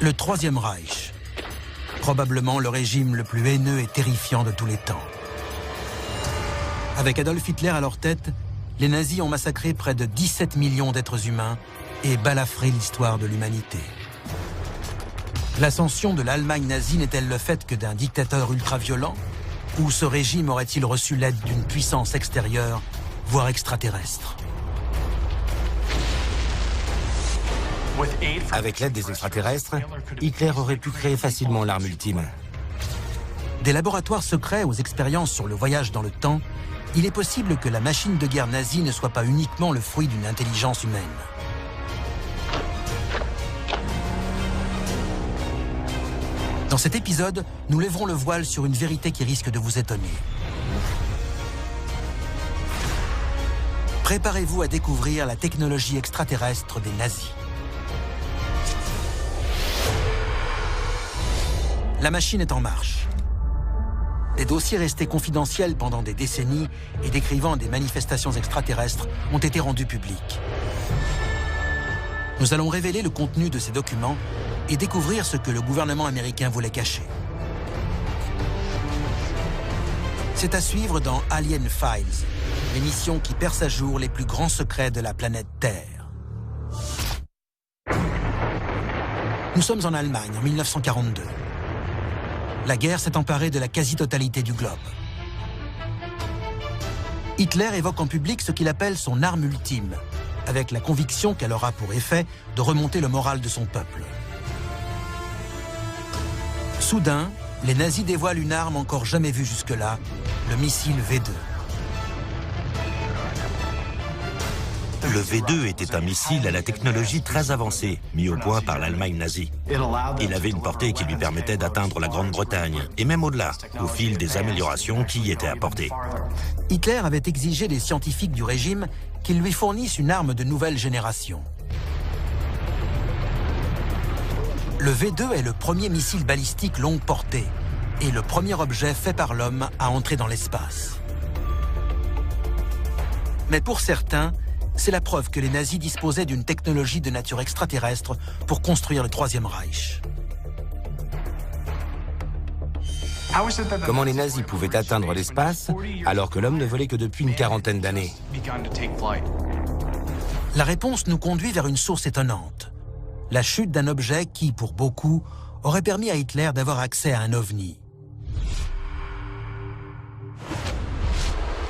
Le Troisième Reich, probablement le régime le plus haineux et terrifiant de tous les temps. Avec Adolf Hitler à leur tête, les nazis ont massacré près de 17 millions d'êtres humains et balafré l'histoire de l'humanité. L'ascension de l'Allemagne nazie n'est-elle le fait que d'un dictateur ultra-violent? Ou ce régime aurait-il reçu l'aide d'une puissance extérieure, voire extraterrestre? Avec l'aide des extraterrestres, Hitler aurait pu créer facilement l'arme ultime. Des laboratoires secrets aux expériences sur le voyage dans le temps, il est possible que la machine de guerre nazie ne soit pas uniquement le fruit d'une intelligence humaine. Dans cet épisode, nous lèverons le voile sur une vérité qui risque de vous étonner. Préparez-vous à découvrir la technologie extraterrestre des nazis. La machine est en marche. Des dossiers restés confidentiels pendant des décennies et décrivant des manifestations extraterrestres ont été rendus publics. Nous allons révéler le contenu de ces documents et découvrir ce que le gouvernement américain voulait cacher. C'est à suivre dans Alien Files, l'émission qui perce à jour les plus grands secrets de la planète Terre. Nous sommes en Allemagne en 1942. La guerre s'est emparée de la quasi-totalité du globe. Hitler évoque en public ce qu'il appelle son arme ultime, avec la conviction qu'elle aura pour effet de remonter le moral de son peuple. Soudain, les nazis dévoilent une arme encore jamais vue jusque-là, le missile V2. Le V2 était un missile à la technologie très avancée, mis au point par l'Allemagne nazie. Il avait une portée qui lui permettait d'atteindre la Grande-Bretagne, et même au-delà, au fil des améliorations qui y étaient apportées. Hitler avait exigé des scientifiques du régime qu'ils lui fournissent une arme de nouvelle génération. Le V2 est le premier missile balistique longue portée et le premier objet fait par l'homme à entrer dans l'espace. Mais pour certains, c'est la preuve que les nazis disposaient d'une technologie de nature extraterrestre pour construire le Troisième Reich. Comment les nazis pouvaient atteindre l'espace alors que l'homme ne volait que depuis une quarantaine d'années? La réponse nous conduit vers une source étonnante. La chute d'un objet qui, pour beaucoup, aurait permis à Hitler d'avoir accès à un ovni.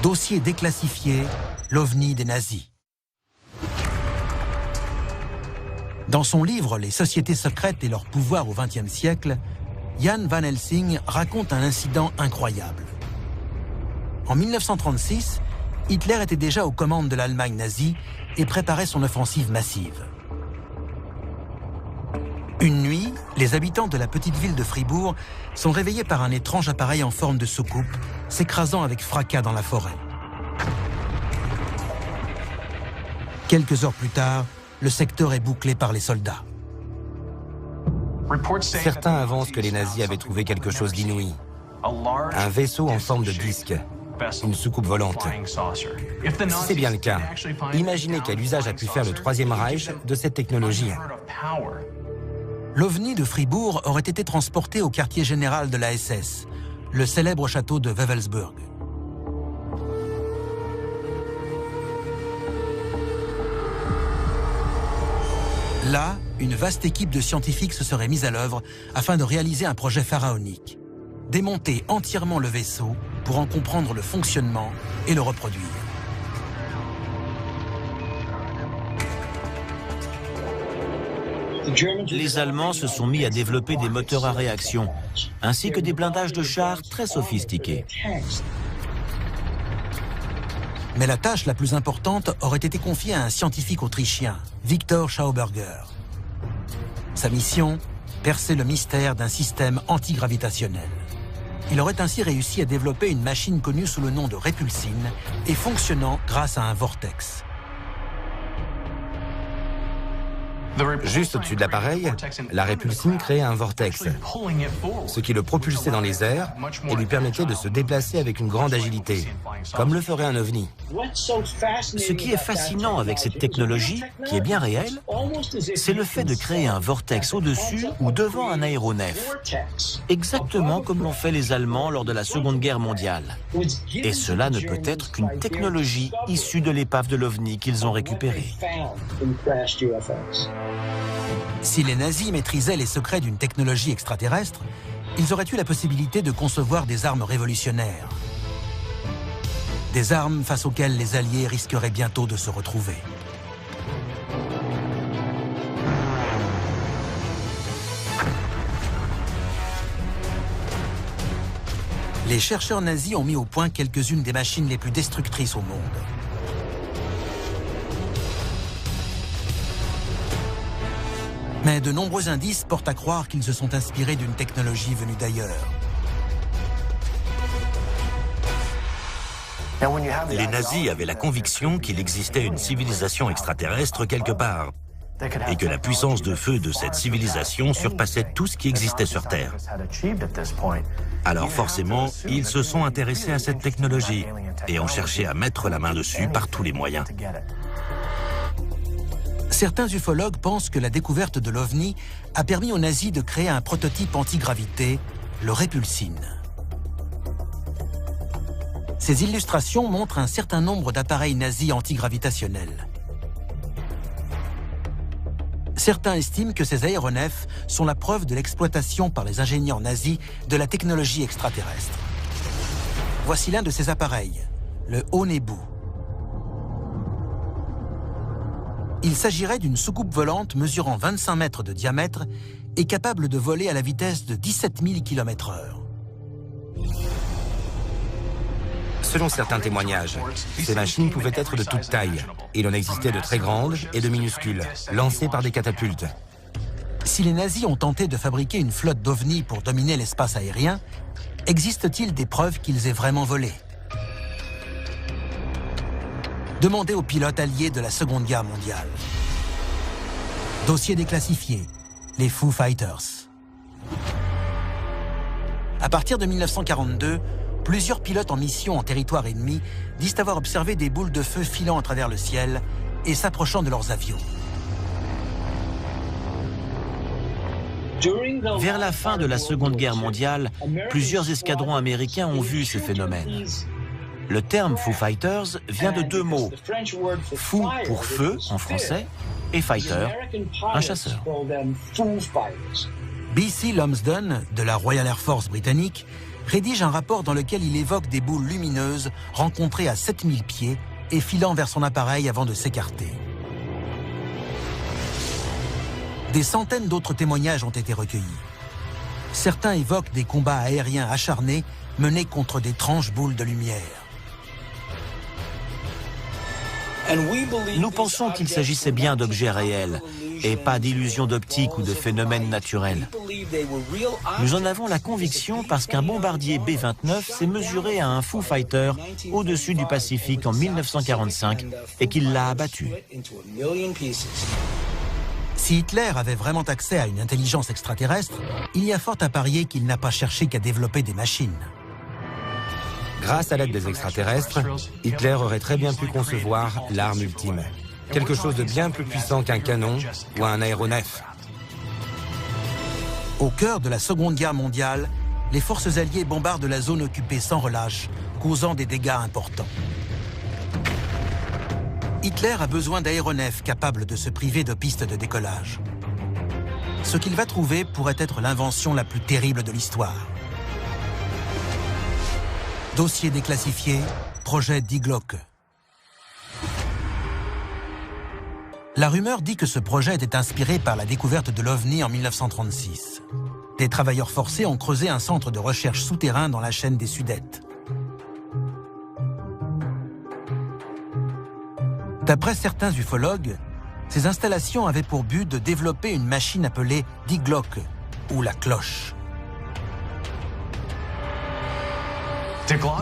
Dossier déclassifié, l'ovni des nazis. Dans son livre « Les sociétés secrètes et leur pouvoir au XXe siècle », Jan Van Helsing raconte un incident incroyable. En 1936, Hitler était déjà aux commandes de l'Allemagne nazie et préparait son offensive massive. Une nuit, les habitants de la petite ville de Fribourg sont réveillés par un étrange appareil en forme de soucoupe, s'écrasant avec fracas dans la forêt. Quelques heures plus tard, le secteur est bouclé par les soldats. Certains avancent que les nazis avaient trouvé quelque chose d'inouï. Un vaisseau en forme de disque, une soucoupe volante. Si c'est bien le cas, imaginez quel usage a pu faire le Troisième Reich de cette technologie. L'OVNI de Fribourg aurait été transporté au quartier général de la SS, le célèbre château de Wewelsburg. Là, une vaste équipe de scientifiques se serait mise à l'œuvre afin de réaliser un projet pharaonique. Démonter entièrement le vaisseau pour en comprendre le fonctionnement et le reproduire. Les Allemands se sont mis à développer des moteurs à réaction, ainsi que des blindages de chars très sophistiqués. Mais la tâche la plus importante aurait été confiée à un scientifique autrichien, Victor Schauberger. Sa mission, percer le mystère d'un système antigravitationnel. Il aurait ainsi réussi à développer une machine connue sous le nom de répulsine et fonctionnant grâce à un vortex. Juste au-dessus de l'appareil, la répulsine créait un vortex, ce qui le propulsait dans les airs et lui permettait de se déplacer avec une grande agilité, comme le ferait un ovni. Ce qui est fascinant avec cette technologie, qui est bien réelle, c'est le fait de créer un vortex au-dessus ou devant un aéronef, exactement comme l'ont fait les Allemands lors de la Seconde Guerre mondiale. Et cela ne peut être qu'une technologie issue de l'épave de l'OVNI qu'ils ont récupérée. Si les nazis maîtrisaient les secrets d'une technologie extraterrestre, ils auraient eu la possibilité de concevoir des armes révolutionnaires. Des armes face auxquelles les Alliés risqueraient bientôt de se retrouver. Les chercheurs nazis ont mis au point quelques-unes des machines les plus destructrices au monde. Mais de nombreux indices portent à croire qu'ils se sont inspirés d'une technologie venue d'ailleurs. Les nazis avaient la conviction qu'il existait une civilisation extraterrestre quelque part et que la puissance de feu de cette civilisation surpassait tout ce qui existait sur Terre. Alors forcément, ils se sont intéressés à cette technologie et ont cherché à mettre la main dessus par tous les moyens. Certains ufologues pensent que la découverte de l'OVNI a permis aux nazis de créer un prototype antigravité, le Repulsine. Ces illustrations montrent un certain nombre d'appareils nazis antigravitationnels. Certains estiment que ces aéronefs sont la preuve de l'exploitation par les ingénieurs nazis de la technologie extraterrestre. Voici l'un de ces appareils, le Onebu. Il s'agirait d'une soucoupe volante mesurant 25 mètres de diamètre et capable de voler à la vitesse de 17 000 km/h. Selon certains témoignages, ces machines pouvaient être de toute taille. Il en existait de très grandes et de minuscules, lancées par des catapultes. Si les nazis ont tenté de fabriquer une flotte d'ovnis pour dominer l'espace aérien, existe-t-il des preuves qu'ils aient vraiment volé? Demandez aux pilotes alliés de la Seconde Guerre mondiale. Dossier déclassifié, les Foo Fighters. À partir de 1942, plusieurs pilotes en mission en territoire ennemi disent avoir observé des boules de feu filant à travers le ciel et s'approchant de leurs avions. Vers la fin de la Seconde Guerre mondiale, plusieurs escadrons américains ont vu ce phénomène. Le terme Foo Fighters vient de deux mots. Foo pour feu en français et fighter, un chasseur. B.C. Lumsden, de la Royal Air Force britannique, rédige un rapport dans lequel il évoque des boules lumineuses rencontrées à 7000 pieds et filant vers son appareil avant de s'écarter. Des centaines d'autres témoignages ont été recueillis. Certains évoquent des combats aériens acharnés menés contre d'étranges boules de lumière. Nous pensons qu'il s'agissait bien d'objets réels et pas d'illusions d'optique ou de phénomènes naturels. Nous en avons la conviction parce qu'un bombardier B-29 s'est mesuré à un Foo Fighter au-dessus du Pacifique en 1945 et qu'il l'a abattu. Si Hitler avait vraiment accès à une intelligence extraterrestre, il y a fort à parier qu'il n'a pas cherché qu'à développer des machines. Grâce à l'aide des extraterrestres, Hitler aurait très bien pu concevoir l'arme ultime. Quelque chose de bien plus puissant qu'un canon ou un aéronef. Au cœur de la Seconde Guerre mondiale, les forces alliées bombardent la zone occupée sans relâche, causant des dégâts importants. Hitler a besoin d'aéronefs capables de se priver de pistes de décollage. Ce qu'il va trouver pourrait être l'invention la plus terrible de l'histoire. Dossier déclassifié, projet Die Glocke. La rumeur dit que ce projet était inspiré par la découverte de l'OVNI en 1936. Des travailleurs forcés ont creusé un centre de recherche souterrain dans la chaîne des Sudètes. D'après certains ufologues, ces installations avaient pour but de développer une machine appelée Die Glocke, ou la cloche.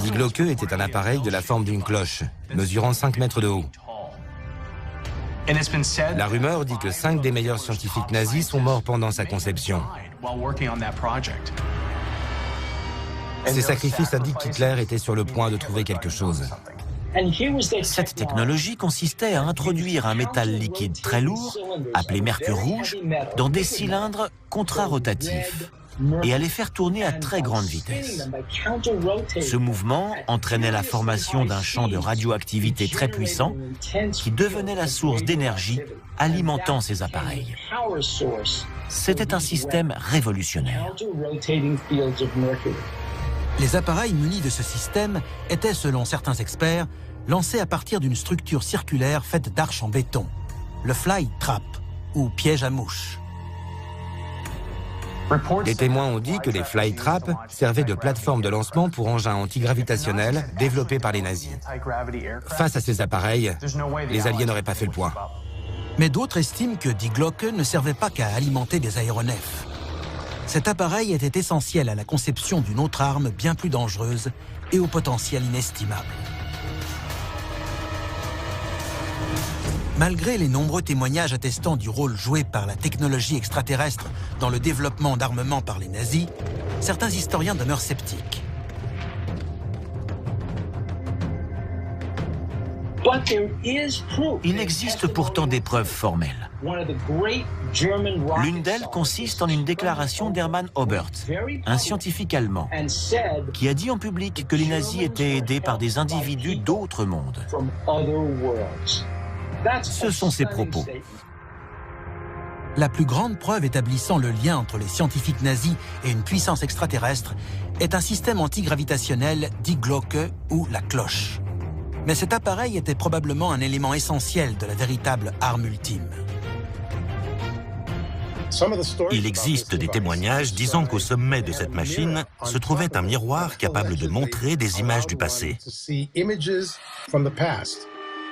Die Glocke était un appareil de la forme d'une cloche, mesurant 5 mètres de haut. La rumeur dit que 5 des meilleurs scientifiques nazis sont morts pendant sa conception. Ces sacrifices indiquent qu'Hitler était sur le point de trouver quelque chose. Cette technologie consistait à introduire un métal liquide très lourd, appelé mercure rouge, dans des cylindres contrarotatifs et à les faire tourner à très grande vitesse. Ce mouvement entraînait la formation d'un champ de radioactivité très puissant qui devenait la source d'énergie alimentant ces appareils. C'était un système révolutionnaire. Les appareils munis de ce système étaient, selon certains experts, lancés à partir d'une structure circulaire faite d'arches en béton, le fly trap, ou piège à mouches. Des témoins ont dit que les fly traps servaient de plateforme de lancement pour engins antigravitationnels développés par les nazis. Face à ces appareils, les Alliés n'auraient pas fait le poids. Mais d'autres estiment que Die Glocke ne servait pas qu'à alimenter des aéronefs. Cet appareil était essentiel à la conception d'une autre arme bien plus dangereuse et au potentiel inestimable. Malgré les nombreux témoignages attestant du rôle joué par la technologie extraterrestre dans le développement d'armements par les nazis, certains historiens demeurent sceptiques. Il existe pourtant des preuves formelles. L'une d'elles consiste en une déclaration d'Hermann Oberth, un scientifique allemand, qui a dit en public que les nazis étaient aidés par des individus d'autres mondes. Ce sont ses propos. La plus grande preuve établissant le lien entre les scientifiques nazis et une puissance extraterrestre est un système antigravitationnel Die Glocke ou la cloche. Mais cet appareil était probablement un élément essentiel de la véritable arme ultime. Il existe des témoignages disant qu'au sommet de cette machine se trouvait un miroir capable de montrer des images du passé.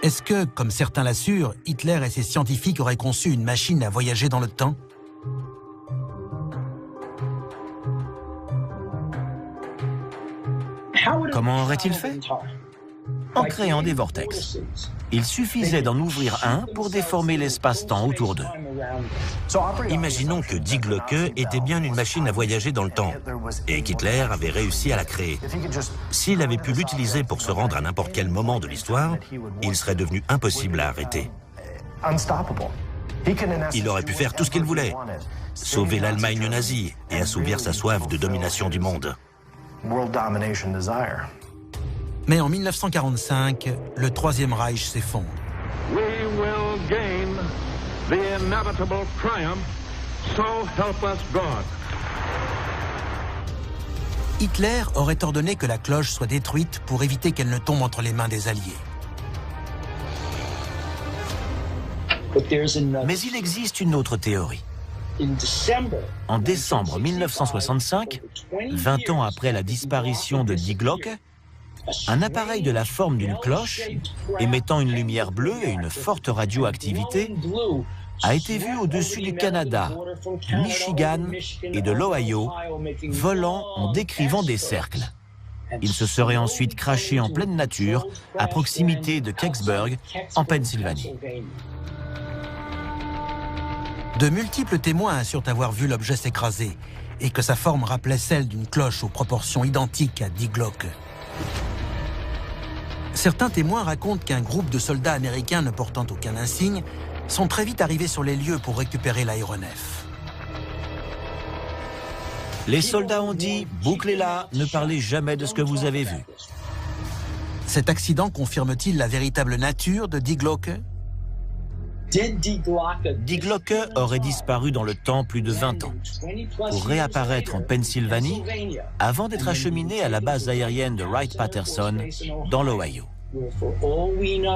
Est-ce que, comme certains l'assurent, Hitler et ses scientifiques auraient conçu une machine à voyager dans le temps? Comment aurait-il fait? En créant des vortex. Il suffisait d'en ouvrir un pour déformer l'espace-temps autour d'eux. Imaginons que Die Glocke était bien une machine à voyager dans le temps et qu'Hitler avait réussi à la créer. S'il avait pu l'utiliser pour se rendre à n'importe quel moment de l'histoire, il serait devenu impossible à arrêter. Il aurait pu faire tout ce qu'il voulait, sauver l'Allemagne nazie et assouvir sa soif de domination du monde. Mais en 1945, le Troisième Reich s'effondre. We will gain the inevitable triumph, so help us God. Hitler aurait ordonné que la cloche soit détruite pour éviter qu'elle ne tombe entre les mains des Alliés. Mais il existe une autre théorie. En décembre 1965, 20 ans après la disparition de Die Glocke, un appareil de la forme d'une cloche, émettant une lumière bleue et une forte radioactivité, a été vu au-dessus du Canada, du Michigan et de l'Ohio, volant en décrivant des cercles. Il se serait ensuite crashé en pleine nature, à proximité de Kecksburg, en Pennsylvanie. De multiples témoins assurent avoir vu l'objet s'écraser et que sa forme rappelait celle d'une cloche aux proportions identiques à Die Glocke. Certains témoins racontent qu'un groupe de soldats américains ne portant aucun insigne sont très vite arrivés sur les lieux pour récupérer l'aéronef. Les soldats ont dit « Bouclez-la, ne parlez jamais de ce que vous avez vu ». Cet accident confirme-t-il la véritable nature de Die Glocke? Die Glocke aurait disparu dans le temps plus de 20 ans, pour réapparaître en Pennsylvanie avant d'être acheminé à la base aérienne de Wright-Patterson, dans l'Ohio.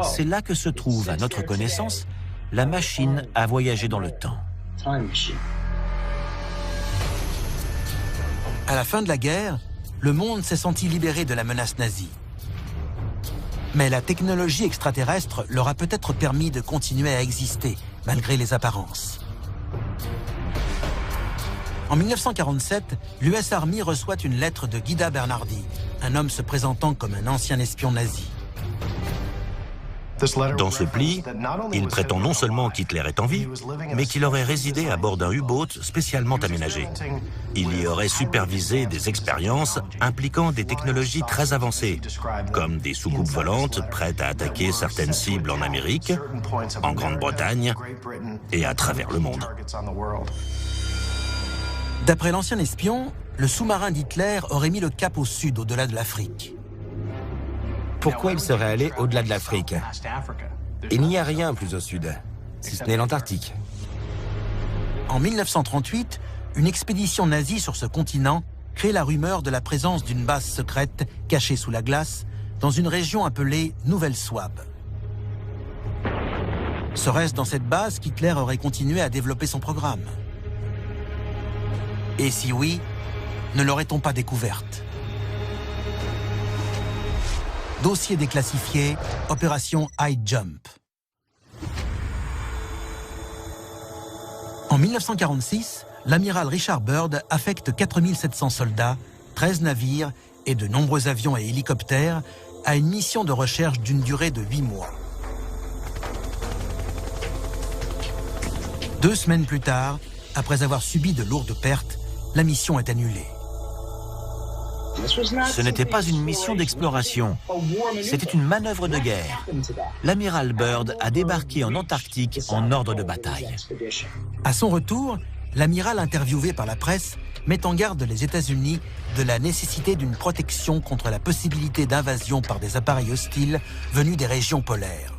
C'est là que se trouve, à notre connaissance, la machine à voyager dans le temps. À la fin de la guerre, le monde s'est senti libéré de la menace nazie. Mais la technologie extraterrestre leur a peut-être permis de continuer à exister, malgré les apparences. En 1947, l'US Army reçoit une lettre de Guida Bernardi, un homme se présentant comme un ancien espion nazi. Dans ce pli, il prétend non seulement qu'Hitler est en vie, mais qu'il aurait résidé à bord d'un U-boat spécialement aménagé. Il y aurait supervisé des expériences impliquant des technologies très avancées, comme des soucoupes volantes prêtes à attaquer certaines cibles en Amérique, en Grande-Bretagne et à travers le monde. D'après l'ancien espion, le sous-marin d'Hitler aurait mis le cap au sud, au-delà de l'Afrique. Pourquoi il serait allé au-delà de l'Afrique? Il n'y a rien plus au sud, si ce n'est l'Antarctique. En 1938, une expédition nazie sur ce continent crée la rumeur de la présence d'une base secrète cachée sous la glace dans une région appelée Nouvelle Souabe. Serait-ce dans cette base qu'Hitler aurait continué à développer son programme? Et si oui, ne l'aurait-on pas découverte? Dossier déclassifié, opération High Jump. En 1946, l'amiral Richard Byrd affecte 4700 soldats, 13 navires et de nombreux avions et hélicoptères à une mission de recherche d'une durée de 8 mois. 2 semaines plus tard, après avoir subi de lourdes pertes, la mission est annulée. Ce n'était pas une mission d'exploration, c'était une manœuvre de guerre. L'amiral Byrd a débarqué en Antarctique en ordre de bataille. À son retour, l'amiral interviewé par la presse met en garde les États-Unis de la nécessité d'une protection contre la possibilité d'invasion par des appareils hostiles venus des régions polaires.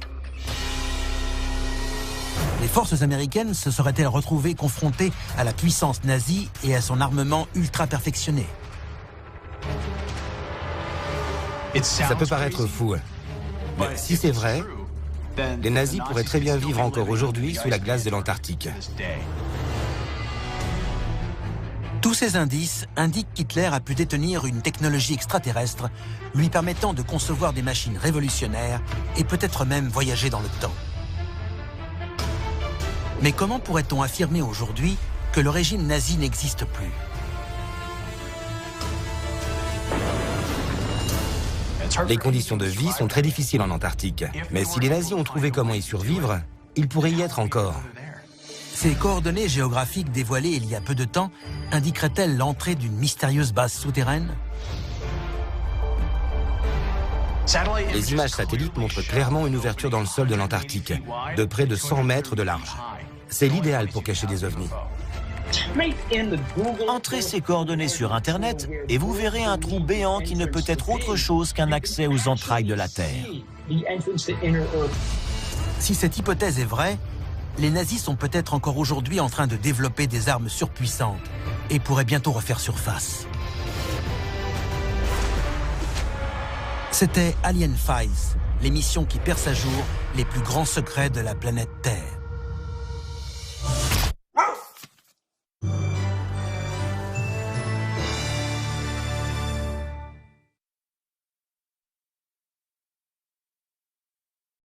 Les forces américaines se seraient-elles retrouvées confrontées à la puissance nazie et à son armement ultra perfectionné? Ça peut paraître fou, mais si c'est vrai, les nazis pourraient très bien vivre encore aujourd'hui sous la glace de l'Antarctique. Tous ces indices indiquent qu'Hitler a pu détenir une technologie extraterrestre lui permettant de concevoir des machines révolutionnaires et peut-être même voyager dans le temps. Mais comment pourrait-on affirmer aujourd'hui que le régime nazi n'existe plus? Les conditions de vie sont très difficiles en Antarctique, mais si les nazis ont trouvé comment y survivre, ils pourraient y être encore. Ces coordonnées géographiques dévoilées il y a peu de temps indiqueraient-elles l'entrée d'une mystérieuse base souterraine? Les images satellites montrent clairement une ouverture dans le sol de l'Antarctique, de près de 100 mètres de large. C'est l'idéal pour cacher des ovnis. Entrez ces coordonnées sur Internet et vous verrez un trou béant qui ne peut être autre chose qu'un accès aux entrailles de la Terre. Si cette hypothèse est vraie, les nazis sont peut-être encore aujourd'hui en train de développer des armes surpuissantes et pourraient bientôt refaire surface. C'était Alien Files, l'émission qui perce à jour les plus grands secrets de la planète Terre.